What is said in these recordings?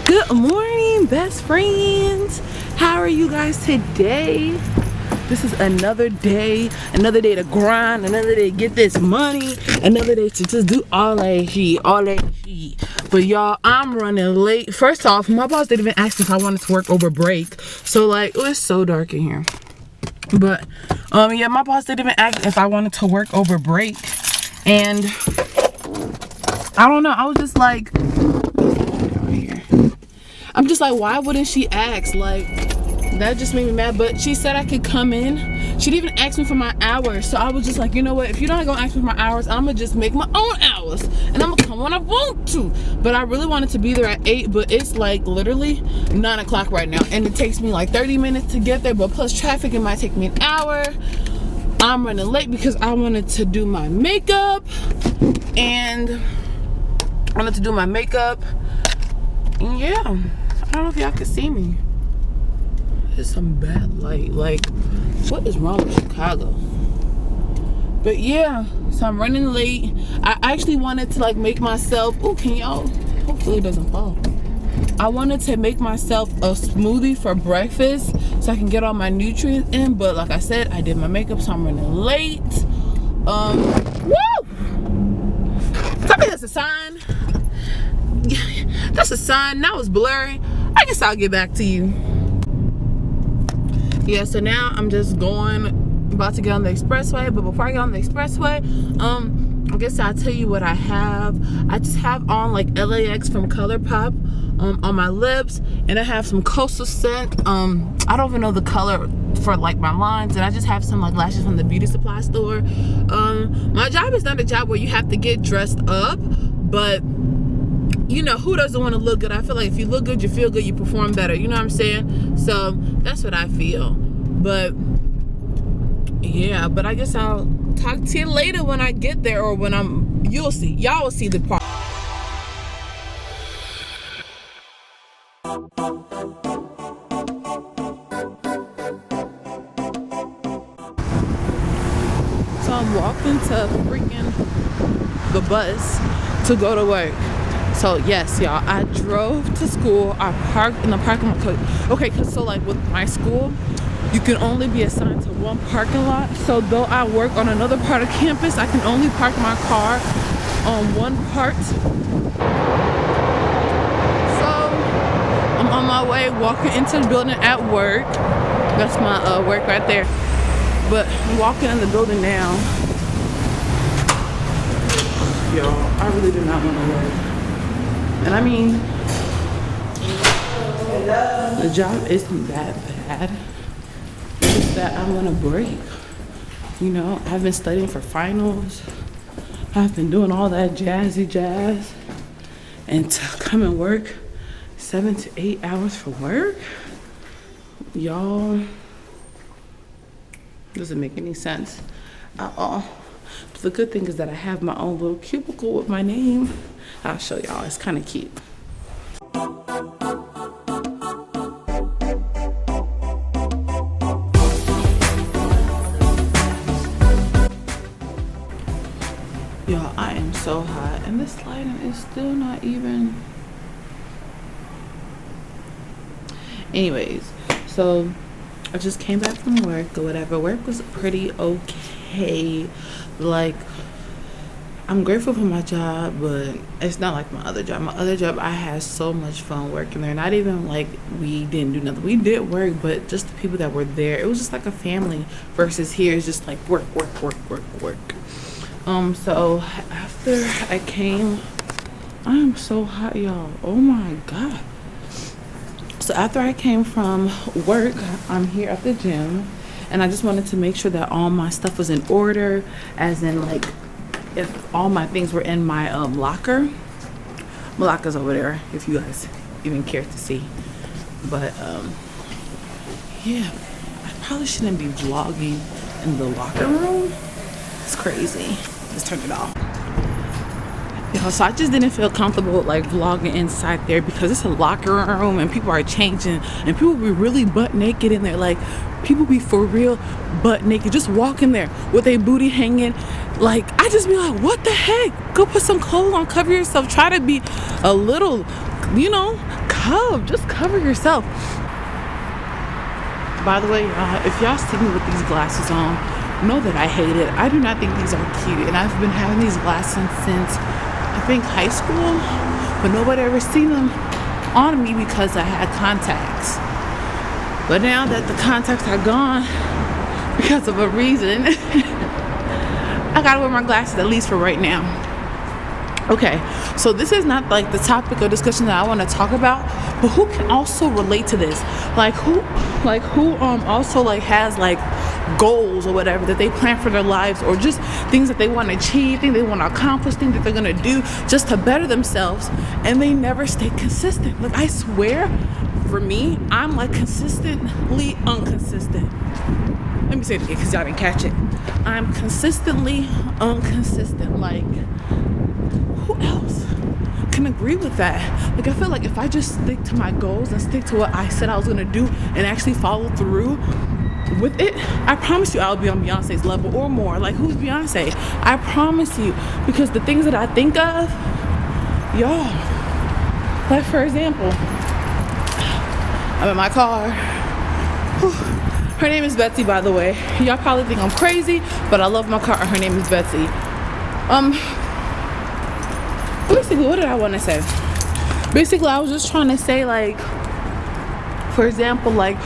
Good morning, best friends. How are you guys today? This is another day to grind, another day to get this money, another day to just do all that shit. But y'all, I'm running late. First off, my boss didn't even ask if I wanted to work over break. So like, oh, it's so dark in here. But yeah, my boss didn't even ask if I wanted to work over break. And I don't know, I was just like, I'm just like, why wouldn't she ask? Like, that just made me mad. But she said I could come in. She didn't even ask me for my hours. So I was just like, you know what, if you're not gonna ask me for my hours, I'm gonna just make my own hours and I'm gonna come when I want to. But I really wanted to be there at 8, but it's like literally 9 o'clock right now, and it takes me like 30 minutes to get there, but plus traffic, it might take me an hour. I'm running late because I wanted to do my makeup, and yeah, I don't know if y'all can see me. There's some bad light. Like, what is wrong with Chicago? But yeah, so I'm running late. I actually wanted to like make myself, oh, can y'all, hopefully it doesn't fall. I wanted to make myself a smoothie for breakfast so I can get all my nutrients in, but like I said, I did my makeup, so I'm running late. Woo! Tell me that's a sign. That's a sign. That was blurry. I guess I'll get back to you. Yeah, so now I'm just about to get on the expressway. But before I get on the expressway, I guess I'll tell you what I have. I just have on like LAX from ColourPop on my lips, and I have some Coastal Scent. I don't even know the color for like my lines, and I just have some like lashes from the beauty supply store. My job is not a job where you have to get dressed up, but you know, who doesn't want to look good? I feel like if you look good, you feel good, you perform better. You know what I'm saying? So that's what I feel. But yeah, but I guess I'll talk to you later when I get there, or when you'll see. Y'all will see the part. So I'm walking to freaking the bus to go to work. So yes, y'all, I drove to school. I parked in the parking lot. Okay, cause so like with my school, you can only be assigned to one parking lot. So though I work on another part of campus, I can only park my car on one part. So I'm on my way walking into the building at work. That's my work right there. But I'm walking in the building now. Y'all, I really do not want to work. And I mean, the job isn't that bad. It's just that I want a break. You know, I've been studying for finals. I've been doing all that jazzy jazz. And to come and work 7 to 8 hours for work, y'all, doesn't make any sense at all. But the good thing is that I have my own little cubicle with my name. I'll show y'all. It's kind of cute. Y'all, I am so hot, and this lighting is still not even. Anyways, so I just came back from work or whatever. Work was pretty okay. Like, I'm grateful for my job, but it's not like my other job. My other job, I had so much fun working there. Not even like we didn't do nothing. We did work, but just the people that were there, it was just like a family. Versus here, it's just like work. So after I came, I am so hot, y'all. Oh my God. So after I came from work, I'm here at the gym, and I just wanted to make sure that all my stuff was in order, as in like, if all my things were in my locker. My locker's over there, if you guys even care to see. But yeah, I probably shouldn't be vlogging in the locker room. It's crazy. Let's turn it off. Yeah, so I just didn't feel comfortable like vlogging inside there, because it's a locker room and people are changing, and people be really butt naked in there. Like, people be for real butt naked, just walking there with a booty hanging. Like, I just be like, what the heck? Go put some clothes on, cover yourself, try to be a little, you know, just cover yourself. By the way, if y'all see me with these glasses on, know that I hate it. I do not think these are cute, and I've been having these glasses since I think high school, but nobody ever seen them on me because I had contacts. But now that the contacts are gone because of a reason, I gotta wear my glasses at least for right now. Okay, so this is not like the topic of discussion that I want to talk about, but who can also relate to this? Like who also like has like goals or whatever that they plan for their lives, or just things that they want to achieve, things they want to accomplish, things that they're gonna do just to better themselves, and they never stay consistent. Like I swear, for me, I'm like consistently inconsistent. Let me say it again because y'all didn't catch it. I'm consistently inconsistent. Like, who else can agree with that? Like, I feel like if I just stick to my goals and stick to what I said I was gonna do and actually follow through with it, I promise you I'll be on Beyonce's level or more. Like, who's Beyonce? I promise you, because the things that I think of, y'all, like for example, I'm in my car. Her name is Betsy, by the way. Y'all probably think I'm crazy, but I love my car. Her name is Betsy. Basically, what did I want to say? Basically, I was just trying to say, like, for example, like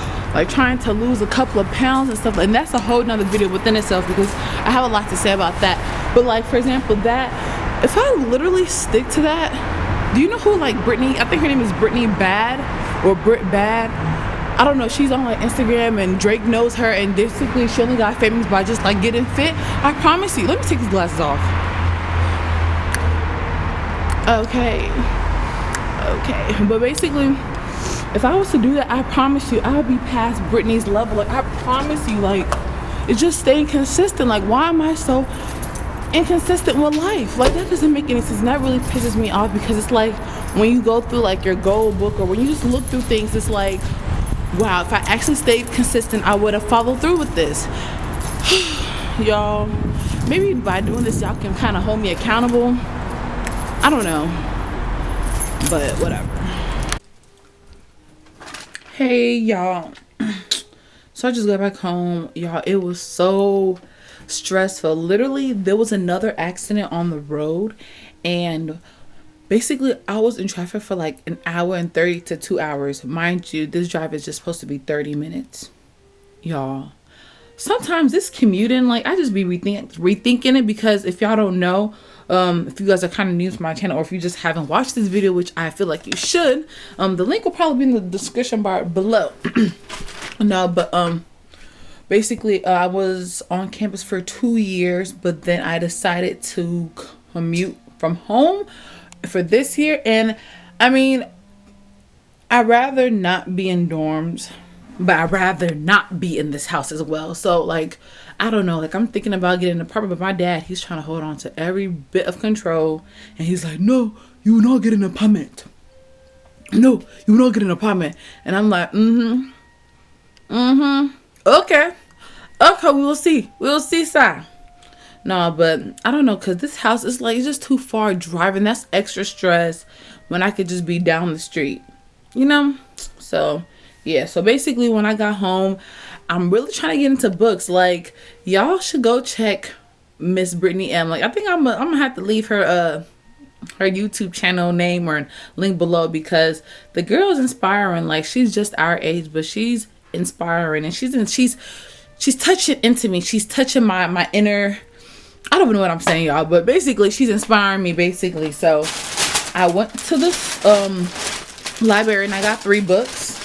trying to lose a couple of pounds and stuff, and that's a whole nother video within itself because I have a lot to say about that. But like, for example, that if I literally stick to that, do you know who like Britney? I think her name is Britney Bad or Brit Bad. I don't know. She's on like Instagram and Drake knows her, and basically she only got famous by just like getting fit. I promise you. Let me take these glasses off. Okay, but basically, if I was to do that, I promise you I would be past Britney's level. Like, I promise you, like, it's just staying consistent. Like, why am I so inconsistent with life? Like, that doesn't make any sense, and that really pisses me off because it's like when you go through like your goal book or when you just look through things, it's like, wow, if I actually stayed consistent, I would have followed through with this. Y'all, maybe by doing this, y'all can kind of hold me accountable. I don't know, but whatever. Hey, y'all. So I just got back home. Y'all, it was so stressful. Literally, there was another accident on the road, and basically, I was in traffic for like an hour and 30 to 2 hours. Mind you, this drive is just supposed to be 30 minutes. Y'all, sometimes this commuting, like, I just be rethinking it because if y'all don't know, if you guys are kind of new to my channel or if you just haven't watched this video, which I feel like you should, the link will probably be in the description bar below. No, but basically, I was on campus for 2 years, but then I decided to commute from home for this year. And I mean, I'd rather not be in dorms, but I'd rather not be in this house as well. So like, I don't know, like I'm thinking about getting an apartment, but my dad, he's trying to hold on to every bit of control, and he's like, no, you will not get an apartment. No, you will not get an apartment. And I'm like, okay, we will see, sir. No, but I don't know, because this house is like, it's just too far driving. That's extra stress when I could just be down the street, you know? So yeah, so basically when I got home, I'm really trying to get into books. Like, y'all should go check Miss Britney M. Like, I think I'm gonna have to leave her her YouTube channel name or link below because the girl is inspiring. Like, she's just our age, but she's inspiring, and she's touching into me. She's touching my inner, I don't know what I'm saying, y'all, but basically she's inspiring me basically. So I went to this library and I got 3 books.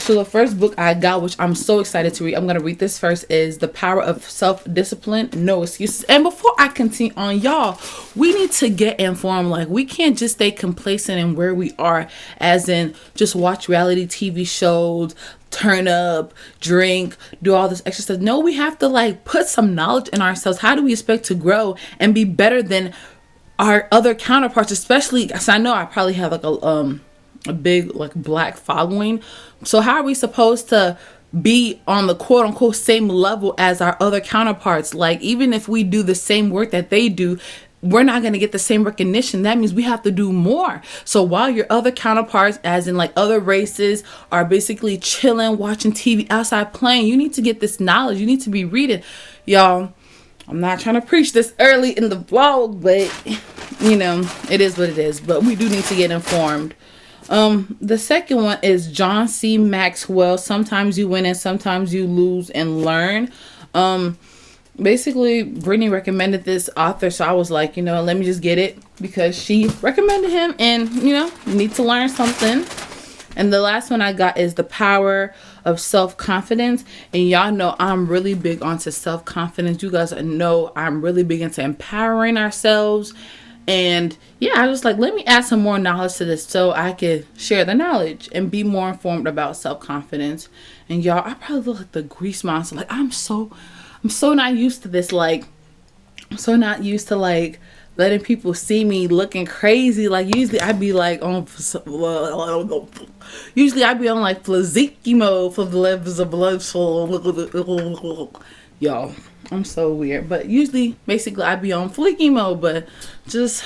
So the first book I got, which I'm so excited to read, I'm going to read this first, is The Power of Self-Discipline, No Excuses. And before I continue on, y'all, we need to get informed. Like, we can't just stay complacent in where we are, as in just watch reality TV shows, turn up, drink, do all this extra stuff. No, we have to like put some knowledge in ourselves. How do we expect to grow and be better than our other counterparts? Especially, because I know I probably have like a big like Black following. So how are we supposed to be on the quote unquote same level as our other counterparts? Like, even if we do the same work that they do, we're not going to get the same recognition. That means we have to do more. So while your other counterparts, as in like other races, are basically chilling, watching TV outside playing, you need to get this knowledge. You need to be reading. Y'all, I'm not trying to preach this early in the vlog, but you know, it is what it is. But we do need to get informed. The second one is John C. Maxwell. Sometimes you win and sometimes you lose and learn. Basically, Britney recommended this author, so I was like, you know, let me just get it because she recommended him, and you know, you need to learn something. And the last one I got is The Power of Self-Confidence. And y'all know I'm really big onto self-confidence. You guys know I'm really big into empowering ourselves. And yeah, I was like, let me add some more knowledge to this so I could share the knowledge and be more informed about self-confidence. And y'all, I probably look like the grease monster. Like, I'm so not used to this. Like, I'm so not used to like letting people see me looking crazy. Like, usually I'd be like on like Flaziki mode for the levels of blood flow. Y'all, I'm so weird. But usually, basically, I'd be on fleeky mode. But just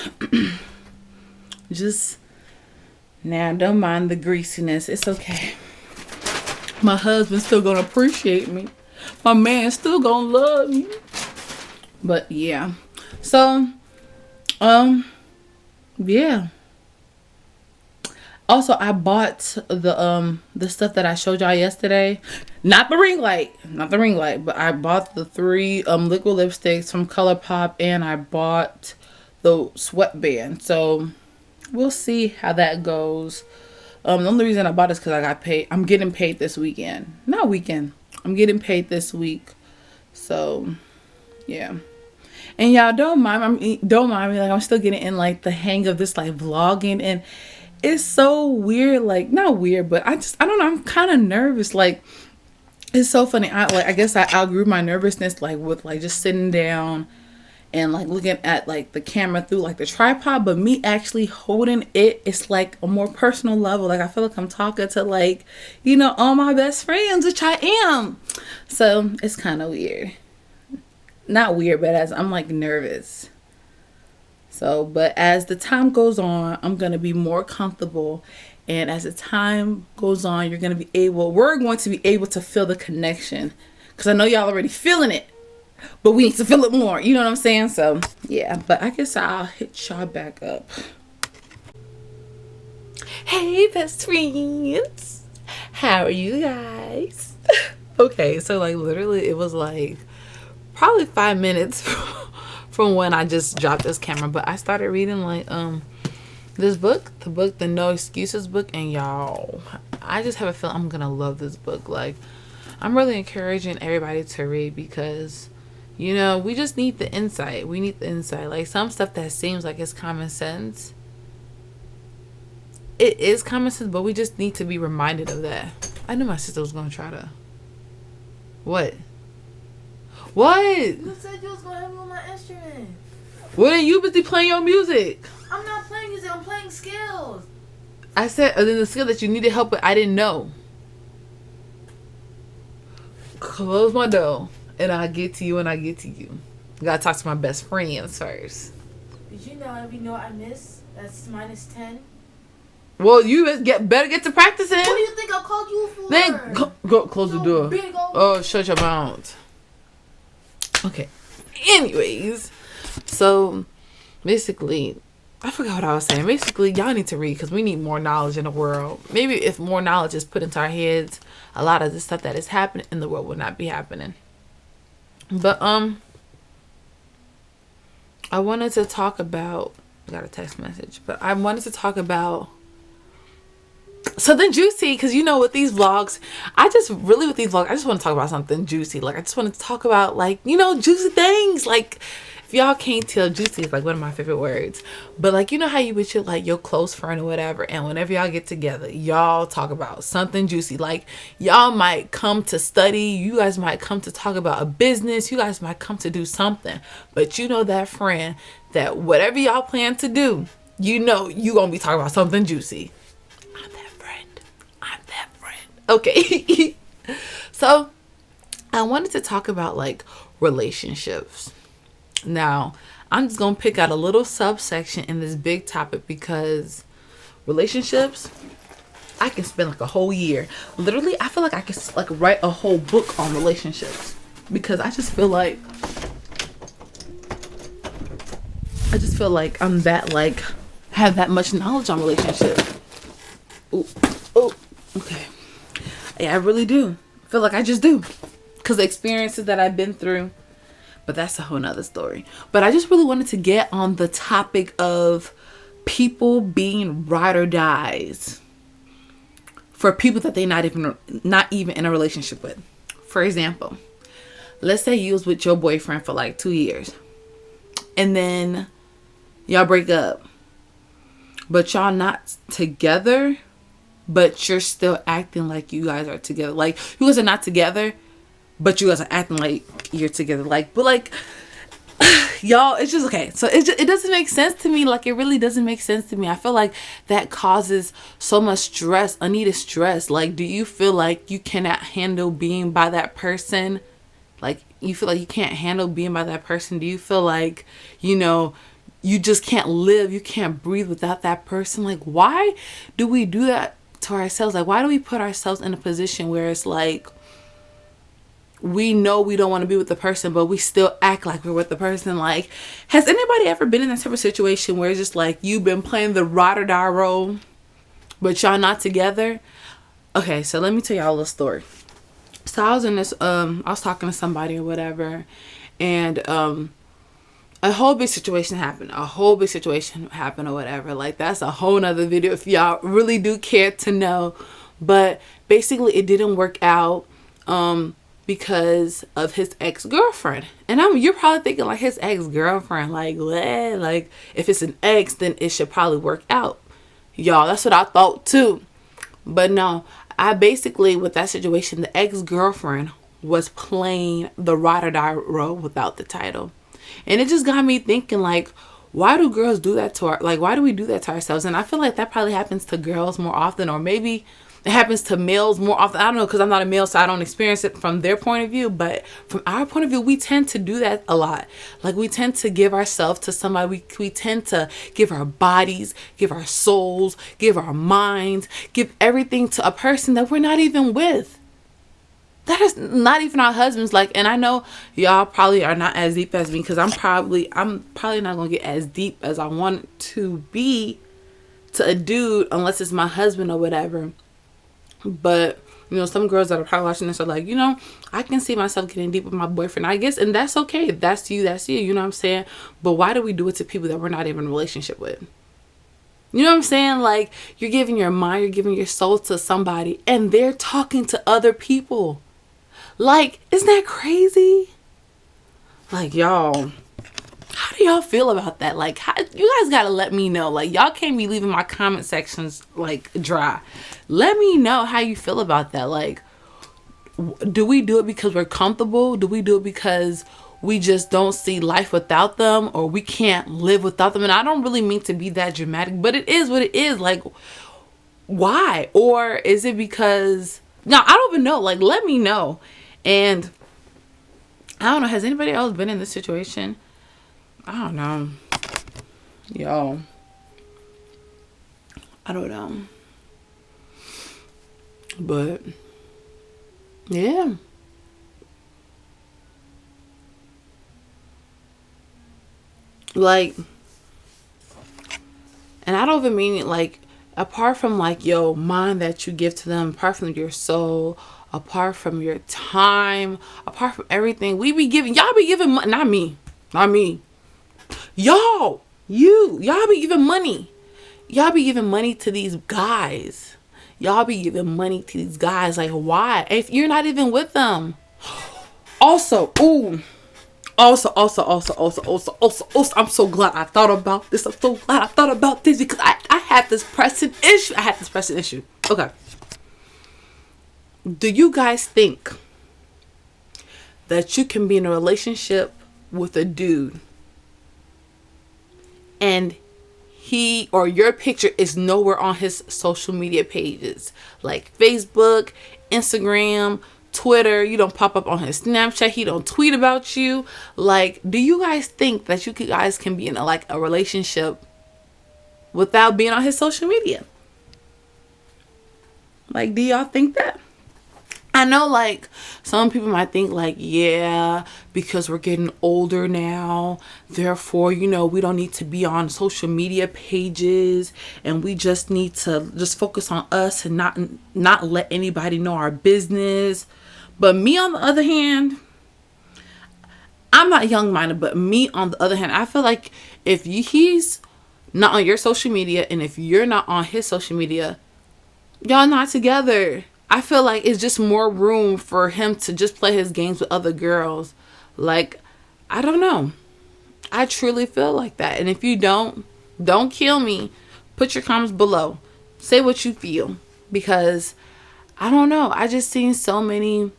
now, don't mind the greasiness. It's okay. My husband's still gonna appreciate me. My man's still gonna love me. But yeah. So, yeah. Also, I bought the stuff that I showed y'all yesterday. Not the ring light, but I bought the 3 liquid lipsticks from ColourPop, and I bought the sweatband. So we'll see how that goes. The only reason I bought it is because I got paid. I'm getting paid this weekend. Not weekend. I'm getting paid this week. So yeah. And y'all don't mind me. Like, I'm still getting in like the hang of this like vlogging, and it's so weird. Like, not weird, but I don't know. I'm kind of nervous. Like, it's so funny. I guess I outgrew my nervousness, like with like just sitting down and like looking at like the camera through like the tripod, but me actually holding it, it's like a more personal level. Like, I feel like I'm talking to like, you know, all my best friends, which I am. So it's kind of weird. Not weird, but as I'm like nervous. So, but as the time goes on, I'm going to be more comfortable. And as the time goes on, we're going to be able to feel the connection. Because I know y'all already feeling it, but we need to feel it more. You know what I'm saying? So, yeah. But I guess I'll hit y'all back up. Hey, best friends. How are you guys? Okay, so like literally it was like probably 5 minutes from when I just dropped this camera, but I started reading like this book, the No Excuses book, and y'all, I just have a feeling I'm gonna love this book. Like, I'm really encouraging everybody to read because, you know, we just need the insight. We need the insight. Like, some stuff that seems like it's common sense, it is common sense, but we just need to be reminded of that. I knew my sister was gonna try to. What? You said you was gonna help me with my instrument. What are you busy playing your music? I'm not playing music, I'm playing skills. I said, other than the skill that you needed help with, I didn't know. Close my door, and I'll get to you when I get to you. I gotta talk to my best friends first. Did you know every note I miss, that's -10? Well, you better get to practicing. What do you think I called you for? Then go close the door. Big old... Oh, shut your mouth. Okay. Anyways, so basically, I forgot what I was saying. Basically, y'all need to read because we need more knowledge in the world. Maybe if more knowledge is put into our heads, a lot of the stuff that is happening in the world would not be happening. But I wanted to talk about. I got a text message, but I wanted to talk about something juicy, because you know, with these vlogs, I just want to talk about something juicy. Like, I just want to talk about, like, you know, juicy things. Like, if y'all can't tell, juicy is like one of my favorite words. But like, you know how you with your like your close friend or whatever, and whenever y'all get together, y'all talk about something juicy. Like, y'all might come to study, you guys might come to talk about a business, you guys might come to do something, but you know that friend that whatever y'all plan to do, you know you gonna be talking about something juicy. I'm that friend. Okay. So I wanted to talk about like relationships. Now, I'm just going to pick out a little subsection in this big topic because relationships, I can spend like a whole year. Literally, I feel like I could like write a whole book on relationships because I just feel like I'm that like have that much knowledge on relationships. Ooh, oh, okay. Yeah, I really do. I feel like I just do because the experiences that I've been through. But that's a whole nother story. But I just really wanted to get on the topic of people being ride or dies for people that they're not even in a relationship with. For example, let's say you was with your boyfriend for like 2 years and then y'all break up, but y'all not together, but you're still acting like you guys are together. Like you guys are not together, but you guys are acting like you're together. Like, but like, y'all, it's just okay. So it doesn't make sense to me. Like, it really doesn't make sense to me. I feel like that causes so much stress, unneeded stress. Like, do you feel like you cannot handle being by that person? Like, you feel like you can't handle being by that person? Do you feel like, you know, you just can't live, you can't breathe without that person? Like, why do we do that to ourselves? Like, why do we put ourselves in a position where it's like, we know we don't want to be with the person, but we still act like we're with the person? Like, has anybody ever been in that type of situation where it's just like you've been playing the ride or die role, but y'all not together? Okay, so let me tell y'all a little story. So I was in this, I was talking to somebody or whatever, and a whole big situation happened. Or whatever. Like, that's a whole nother video if y'all really do care to know. But basically, it didn't work out. Because of his ex-girlfriend. And you're probably thinking like, his ex-girlfriend, like what? Like, if it's an ex, then it should probably work out. Y'all, that's what I thought too. But no, I basically, with that situation, the ex-girlfriend was playing the ride or die role without the title. And it just got me thinking, like, why do girls do that to why do we do that to ourselves? And I feel like that probably happens to girls more often, or maybe it happens to males more often. I don't know, because I'm not a male, so I don't experience it from their point of view. But from our point of view, we tend to do that a lot. Like, we tend to give ourselves to somebody. We tend to give our bodies, give our souls, give our minds, give everything to a person that we're not even with. That is not even our husbands. Like, and I know y'all probably are not as deep as me, because I'm probably not gonna get as deep as I want to be to a dude unless it's my husband or whatever. But, you know, some girls that are probably watching this are like, you know, I can see myself getting deep with my boyfriend, I guess. And that's okay. That's you. You know what I'm saying? But why do we do it to people that we're not even in a relationship with? You know what I'm saying? Like, you're giving your mind, you're giving your soul to somebody, and they're talking to other people. Like, isn't that crazy? Like, y'all, how do y'all feel about that? Like, you guys gotta let me know. Like, y'all can't be leaving my comment sections like dry. Let me know how you feel about that. Like, do we do it because we're comfortable? Do we do it because we just don't see life without them, or we can't live without them? And I don't really mean to be that dramatic, but it is what it is. Like, why? Or is it because, no, I don't even know. Like, let me know. And I don't know, has anybody else been in this situation? I don't know. Yo, I don't know. But yeah. Like, and I don't even mean it like, apart from like your mind that you give to them, apart from your soul, apart from your time, apart from everything, y'all be giving money. Not me. Y'all be giving money. Y'all be giving money to these guys. Like, why? If you're not even with them. Also, I'm so glad I thought about this. Because I had this pressing issue. Okay. Do you guys think that you can be in a relationship with a dude and he or your picture is nowhere on his social media pages, like Facebook, Instagram, Twitter, you don't pop up on his Snapchat, he don't tweet about you. Like, do you guys think that you guys can be in a relationship without being on his social media? Like, do y'all think that? I know, like, some people might think, like, yeah, because we're getting older now, therefore, you know, we don't need to be on social media pages, and we just need to just focus on us and not let anybody know our business. But me, on the other hand, I'm not young-minded, but me, on the other hand, I feel like if he's not on your social media, and if you're not on his social media, y'all not together. I feel like it's just more room for him to just play his games with other girls. Like, I don't know. I truly feel like that. And if you don't kill me. Put your comments below. Say what you feel. Because, I don't know. I just seen so many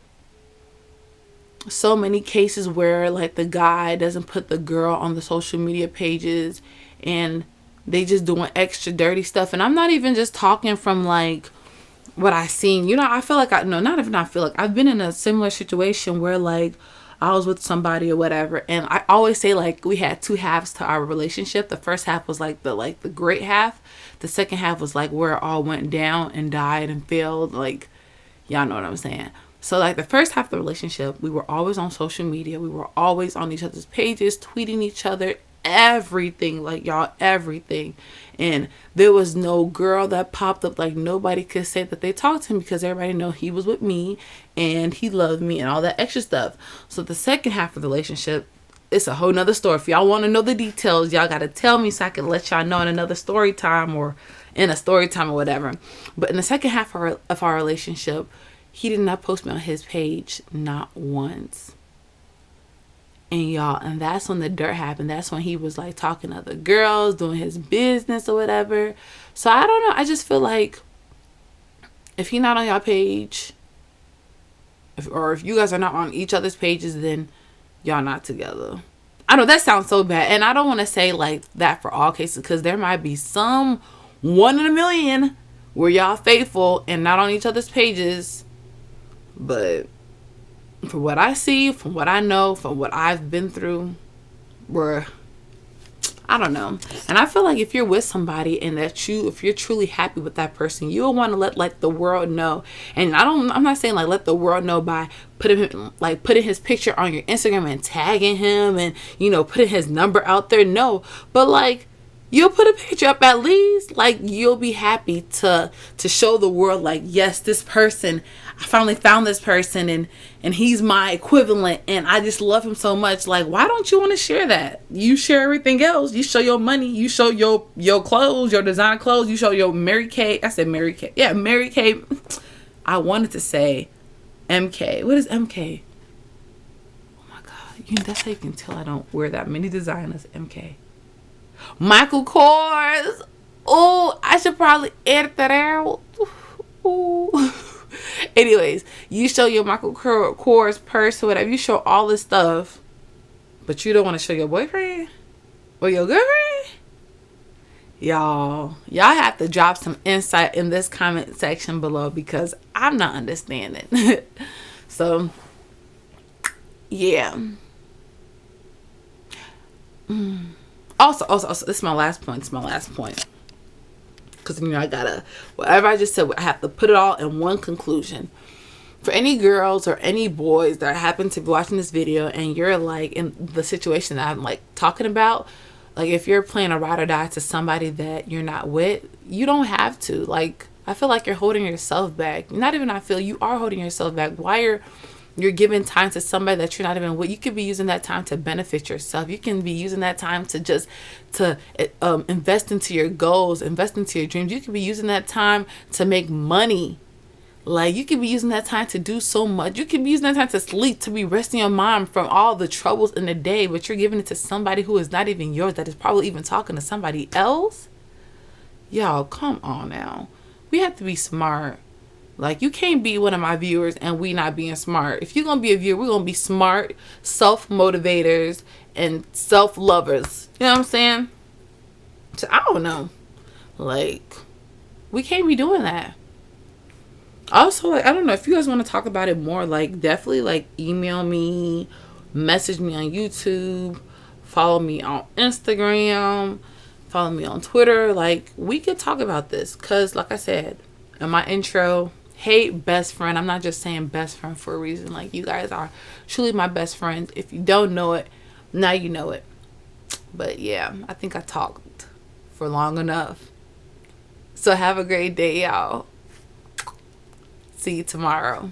cases where, like, the guy doesn't put the girl on the social media pages. And they just doing extra dirty stuff. And I'm not even just talking from, like, what I seen. You know, I feel like I've been in a similar situation where, like, I was with somebody or whatever, and I always say, like, we had two halves to our relationship. The first half was like the great half. The second half was like where it all went down and died and failed. Like, y'all know what I'm saying. So, like, the first half of the relationship, we were always on social media. We were always on each other's pages, tweeting each other, everything, like, y'all, everything. And there was no girl that popped up. Like, nobody could say that they talked to him because everybody know he was with me and he loved me and all that extra stuff. So the second half of the relationship, it's a whole nother story. If y'all want to know the details, y'all got to tell me so I can let y'all know in another story time or in a story time or whatever. But in the second half of our relationship, he did not post me on his page, not once. And y'all, and that's when the dirt happened. That's when he was, like, talking to other girls, doing his business or whatever. So I don't know. I just feel like if he's not on y'all page, if you guys are not on each other's pages, then y'all not together. I know that sounds so bad. And I don't want to say, like, that for all cases, because there might be some 1 in a million where y'all faithful and not on each other's pages. But from what I see, from what I know, from what I've been through, I don't know. And I feel like if you're with somebody and if you're truly happy with that person, you'll want to let, like, the world know. And I'm not saying, like, let the world know by putting his picture on your Instagram and tagging him and, you know, putting his number out there. No, but, like, you'll put a picture up at least. Like, you'll be happy to show the world, like, yes, this person, I finally found this person and he's my equivalent and I just love him so much. Like, why don't you want to share that? You share everything else. You show your money. You show your clothes, your designer clothes. You show your Mary Kate. I said Mary Kate. Yeah, Mary Kate. I wanted to say MK. What is MK? Oh my God. That's how you can tell I don't wear that many designers. MK. Michael Kors. Oh, I should probably edit that out. Ooh. Anyways, you show your Michael Kors purse or whatever. You show all this stuff, but you don't want to show your boyfriend or your girlfriend. Y'all have to drop some insight in this comment section below because I'm not understanding. So, yeah. Also, this is my last point. Because, you know, whatever I just said, I have to put it all in one conclusion. For any girls or any boys that happen to be watching this video and you're, like, in the situation that I'm, like, talking about, like, if you're playing a ride or die to somebody that you're not with, you don't have to. Like, I feel like you're holding yourself back. You are holding yourself back. Why you're giving time to somebody that you're not even with. You could be using that time to benefit yourself. You can be using that time to invest into your goals, invest into your dreams. You could be using that time to make money. Like, you could be using that time to do so much. You could be using that time to sleep, to be resting your mind from all the troubles in the day, but you're giving it to somebody who is not even yours, that is probably even talking to somebody else. Y'all, come on now. We have to be smart. Like, you can't be one of my viewers and we not being smart. If you're going to be a viewer, we're going to be smart, self-motivators, and self-lovers. You know what I'm saying? So, I don't know. Like, we can't be doing that. Also, like, I don't know if you guys want to talk about it more, like, definitely, like, email me, message me on YouTube, follow me on Instagram, follow me on Twitter. Like, we could talk about this because, like I said in my intro, hey, best friend. I'm not just saying best friend for a reason. Like, you guys are truly my best friends. If you don't know it, now you know it. But yeah, I think I talked for long enough. So have a great day, y'all. See you tomorrow.